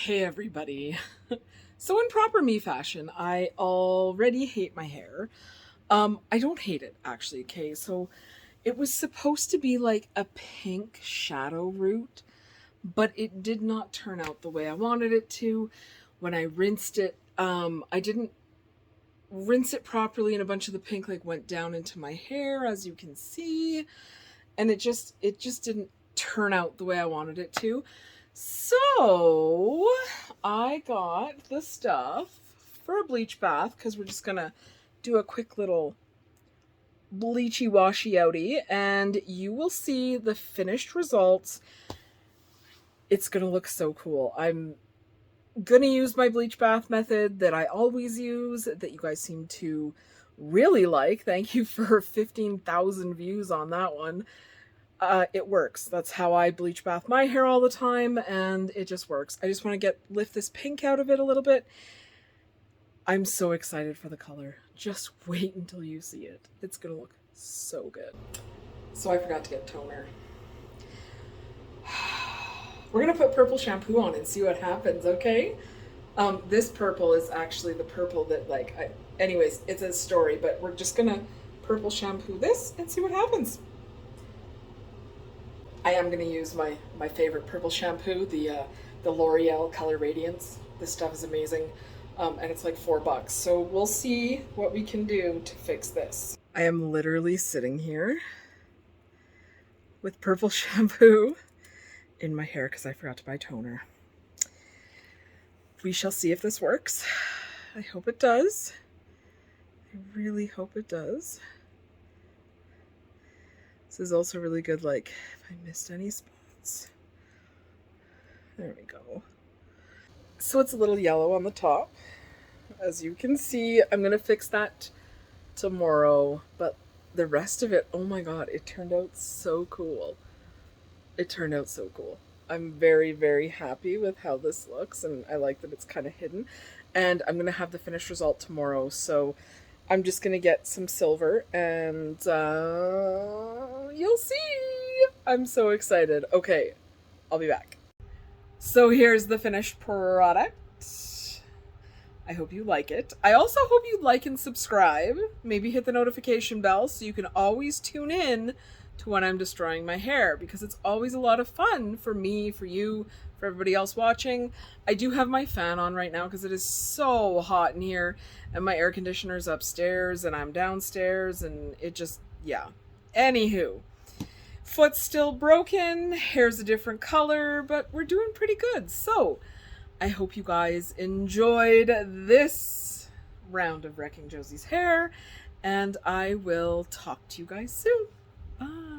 Hey everybody. So in proper me fashion, I already hate my hair. I don't hate it actually, okay? So it was supposed to be like a pink shadow root, but it did not turn out the way I wanted it to. When I rinsed it, I didn't rinse it properly and a bunch of the pink like went down into my hair, as you can see, and it just didn't turn out the way I wanted it to. So I got the stuff for a bleach bath because we're just gonna do a quick little bleachy washy outy, and you will see the finished results. It's gonna look so cool. I'm gonna use my bleach bath method that I always use, that you guys seem to really like. Thank you for 15,000 views on that one. It works. That's how I bleach bath my hair all the time, and it just works. I just want to lift this pink out of it a little bit. I'm so excited for the color. Just wait until you see it. It's gonna look so good. So I forgot to get toner. We're gonna put purple shampoo on and see what happens, okay? This purple is actually the purple that anyways, it's a story, but we're just gonna purple shampoo this and see what happens. I am going to use my favorite purple shampoo, the L'Oreal Color Radiance. This stuff is amazing, and it's like $4. So we'll see what we can do to fix this. I am literally sitting here with purple shampoo in my hair because I forgot to buy toner. We shall see if this works. I hope it does. I really hope it does. This is also really good, like, if I missed any spots. There we go. So it's a little yellow on the top. As you can see, I'm going to fix that tomorrow. But the rest of it, oh my god, it turned out so cool. It turned out so cool. I'm very, very happy with how this looks, and I like that it's kind of hidden. And I'm going to have the finished result tomorrow, so I'm just going to get some silver and you'll see. I'm so excited. Okay, I'll be back. So here's the finished product. I hope you like it. I also hope you like and subscribe. Maybe hit the notification bell so you can always tune in to when I'm destroying my hair, because it's always a lot of fun for me, for you, for everybody else watching. I do have my fan on right now because it is so hot in here, and my air conditioner's upstairs and I'm downstairs, and it just, yeah. Anywho, foot's still broken, hair's a different color, but we're doing pretty good. So I hope you guys enjoyed this round of wrecking Josie's hair, and I will talk to you guys soon. Bye.